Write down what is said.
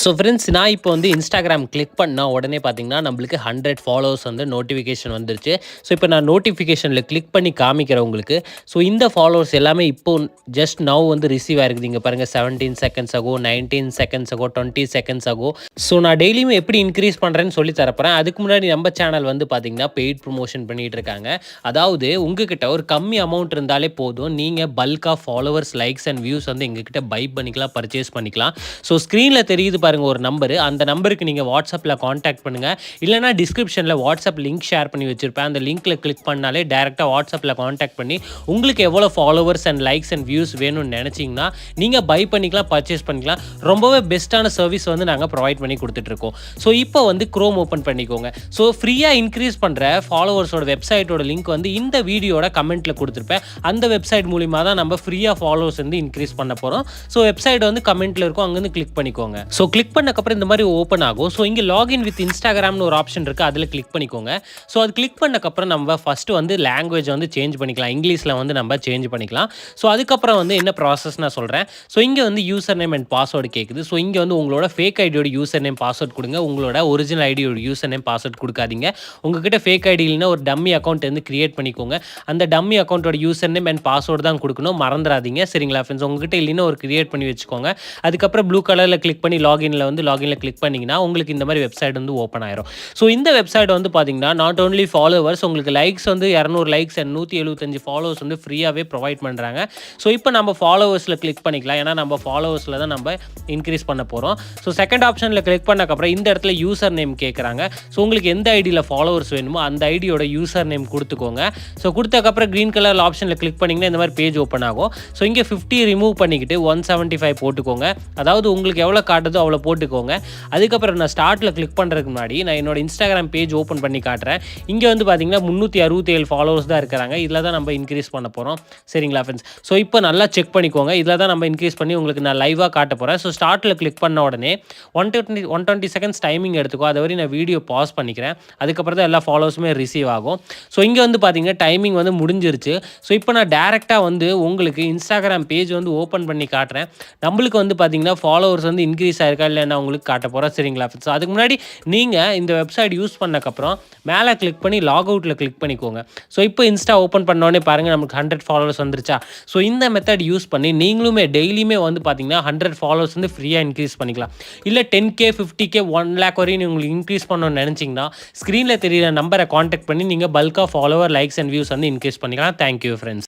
So friends, நான் இப்போ வந்து இன்ஸ்டாகிராம் கிளிக் பண்ணா உடனே பார்த்தீங்கன்னா, நம்மளுக்கு 100 ஃபாலோவர்ஸ் வந்து நோட்டிஃபிகேஷன் வந்துருச்சு. ஸோ இப்போ நான் நோட்டிஃபிகேஷனில் கிளிக் பண்ணி காமிக்கிறேன் உங்களுக்கு. ஸோ இந்த ஃபாலோவர்ஸ் எல்லாமே இப்போ ஜஸ்ட் நவ் வந்து ரிசீவ் ஆயிருக்குது. இங்க பாருங்க 17 seconds ago, 19 seconds ago, 20 seconds ago. So நான் டெய்லியுமே எப்படி இன்க்ரீஸ் பண்ணுறேன்னு சொல்லி தரப்போறேன். அதுக்கு முன்னாடி நம்ம சேனல் வந்து பார்த்தீங்கன்னா, பெய்ட் ப்ரமோஷன் பண்ணிட்டு இருக்காங்க. அதாவது உங்ககிட்ட ஒரு கம்மி அமௌண்ட் இருந்தாலே போதும். நீங்க பல்கா ஃபாலோவர்ஸ், லைக்ஸ் அண்ட் வியூஸ் வந்து எங்ககிட்ட பை பண்ணிக்கலாம், பர்ச்சேஸ் பண்ணிக்கலாம். ஸோ ஸ்க்ரீன்ல தெரியுது பாருங்க ஒரு நம்பரு. அந்த நம்பருக்கு நீங்க வாட்ஸ்அப்ல கான்டாக்ட் பண்ணுங்க. இல்லைனா டிஸ்கிரிப்ஷன்ல வாட்ஸ்அப் லிங்க் ஷேர் பண்ணி வச்சிருப்பேன். அந்த லிங்க்ல கிளிக் பண்ணாலே டைரக்டா வாட்ஸ்அப்ல கான்டாக்ட் பண்ணி உங்களுக்கு எவ்வளோ followers and likes and views வேணும்னு நினைச்சீங்கன்னா நீங்க பை பண்ணிக்கலாம், பர்ச்சேஸ் பண்ணிக்கலாம். ரொம்பவே பெஸ்ட்டான சர்வீஸ் வந்து நாங்கள் ப்ரொவைட் பண்ணி கொடுத்துட்ருக்கோம். ஸோ இப்போ வந்து குரோம் ஓப்பன் பண்ணிக்கோங்க. ஸோ ஃப்ரீயாக இன்க்ரீஸ் பண்ணுற ஃபாலோவர்ஸோட வெப்சைட்டோட லிங்க் வந்து இந்த வீடியோட கமெண்ட்டில் கொடுத்துருப்பேன். அந்த வெப்சைட் மூலிமா தான் நம்ம ஃப்ரீயாக ஃபாலோவர்ஸ் வந்து இன்க்ரீஸ் பண்ண போகிறோம். ஸோ வெப்சைட் வந்து கமெண்ட்டில் இருக்கும், அங்கேருந்து கிளிக் பண்ணிக்கோங்க. ஸோ கிளிக் பண்ணக்கப்புறம் இந்த மாதிரி ஓப்பன் ஆகும். ஸோ இங்கே லாகின் வித் இன்ஸ்டாகிராம்னு ஒரு ஆப்ஷன் இருக்குது, அதில் கிளிக் பண்ணிக்கோங்க. ஸோ அது கிளிக் பண்ணக்கப்புறம் நம்ம ஃபஸ்ட்டு வந்து லாங்குவேஜ் வந்து சேஞ்ச் பண்ணிக்கலாம். இங்கிலீஷில் வந்து நம்ம சேஞ்ச் பண்ணிக்கலாம். ஸோ அதுக்கப்புறம் வந்து என்ன ப்ராசஸ் நான் சொல்கிறேன். ஸோ இங்கே வந்து யூசர் நேம் அண்ட் பாஸ்வேர்டு கேட்குது. ஸோ இங்கே வந்து உங்களோட ஃபேக் ஐடியோட யூசர் நேம் பாஸ்வேர்ட் கொடுங்க. உங்களோட ஒரிஜினல் ஐடியோட யூசர் நேம் பாஸ்வேர்ட் கொடுக்காதீங்க. உங்ககிட்ட ஃபேக் ஐடி இல்லைன்னா ஒரு டம்மி அக்கௌண்ட் வந்து கிரியேட் பண்ணிக்கோங்க. அந்த டம்மி அக்கௌண்ட்டோட யூசர் நேம் அண்ட் பாஸ்வேர்டு தான் கொடுக்கணும், மறந்துடாதீங்க. சரிங்களா ஃப்ரெண்ட்ஸ்? உங்ககிட்ட இல்லைன்னா ஒரு கிரியேட் பண்ணி வச்சுக்கோங்க. அதுக்கப்புறம் ப்ளூ கலரில் கிளிக் பண்ணி லாகின்ல கிளிக் பண்ணிங்கன்னா உங்களுக்கு இந்த மாதிரி வெப்சைட் வந்து ஓப்பன் ஆயிரும். ஸோ இந்த வெப்சைட் வந்து பார்த்தீங்கன்னா நாட் ஓன்லி ஃபாலோவர்ஸ், உங்களுக்கு லைக்ஸ் வந்து 200 லைக்ஸ் அண்ட் 175 ஃபாலோவர்ஸ் வந்து ஃப்ரீயாகவே ப்ரொவைட் பண்ணுறாங்க. ஸோ இப்போ நம்ம ஃபாலோவர்ஸில் கிளிக் பண்ணிக்கலாம். ஏன்னா நம்ம ஃபாலோவர்ஸில் தான் நம்ம இன்க்ரீஸ் பண்ண போகிறோம். ஸோ செகண்ட் ஆப்ஷனில் கிளிக் பண்ணக்கப்புறம் இந்த இடத்துல யூசர் நேம் கேட்குறாங்க. ஸோ உங்களுக்கு எந்த ஐடியில் ஃபாலோவர்ஸ் வேணுமோ அந்த ஐடியோட யூசர் நேம் கொடுத்துக்கோங்க. ஸோ கொடுத்தக்கப்புறம் க்ரீன் கலர் ஆப்ஷனில் கிளிக் பண்ணிங்கன்னா இந்த மாதிரி பேஜ் ஓப்பன் ஆகும். ஸோ இங்கே 50 ரிமூவ் பண்ணிக்கிட்டு 175 போட்டுக்கோங்க. அதாவது உங்களுக்கு எவ்வளோ காட்டுதோ அவ்வளோ போட்டுக்கோங்க. அதுக்கப்புறம் நான் ஸ்டார்ட்டில் கிளிக் பண்ணுறதுக்கு முன்னாடி நான் என்னோட இன்ஸ்டாகிராம் பேஜ் ஓப்பன் பண்ணி காட்டுறேன். இங்கே வந்து பார்த்தீங்கன்னா 367 ஃபாலோவர்ஸ் தான் இருக்கிறாங்க. இதில் தான் நம்ம இன்க்ரீஸ் பண்ண போகிறோம். சரிங்களா ஃப்ரெண்ட்ஸ்? ஸோ இப்போ நல்லா செக் பண்ணிக்கோங்க. இதில் தான் நம்ம இன்க்ரீஸ் பண்ணி உங்களுக்கு நான் லைவாக காட்ட போகிறேன். ஸோ ஸ்டார்ட்டில் கிளிக் பண்ண உடனே 120 செகண்ட்ஸ் டைமிங் எடுத்துக்கோ. அது வரை நான் வீடியோ பாஸ் பண்ணிக்கிறேன். அதுக்கப்புறம் தான் எல்லா ஃபாலோவர்ஸுமே ரிசீவ் ஆகும். ஸோ இங்கே வந்து பார்த்தீங்கன்னா டைமிங் வந்து முடிஞ்சிருச்சு. ஸோ இப்போ நான் டேரெக்டாக வந்து உங்களுக்கு இன்ஸ்டாகிராம் பேஜ் வந்து ஓப்பன் பண்ணி காட்டுறேன். நம்மளுக்கு வந்து பார்த்தீங்கன்னா ஃபாலோவர்ஸ் வந்து இன்க்ரீஸ் ஆயிருக்கா இல்லைன்னா உங்களுக்கு காட்ட போகிறேன். சரிங்களா ஃப்ரெண்ட்ஸ்? அதுக்கு முன்னாடி நீங்கள் இந்த வெப்சைட் யூஸ் பண்ணக்கப்புறம் மேலே கிளிக் பண்ணி லாக் அவுட்டில் கிளிக் பண்ணிக்கோங்க. ஸோ இப்போ இன்ஸ்டா ஓப்பன் பண்ணோடனே பாருங்கள் நமக்கு 100 ஃபாலோவர்ஸ் வந்துருச்சா? ஸோ இந்த மெத்தட் யூஸ் பண்ணி நீங்களுமே டெய்லியுமே வந்து பார்த்தீங்கன்னா 100 ஃபாலோவர்ஸ் வந்து ஃப்ரீயாக இன்க்ரீஸ் பண்ணிக்கலாம். இல்லை 10K 50K 1 லேக் வரையும் உங்களுக்கு இன்க்ரீஸ் பண்ணணும்னு நினச்சிங்கன்னா ஸ்க்ரீனில் தெரியிற நம்பரை காண்டாக்ட் பண்ணி நீங்கள் பல்காக ஃபாலோவர், லைக்ஸ் அண்ட் வியூஸ் வந்து இன்க்ரீஸ் பண்ணிக்கலாம். Thank you friends.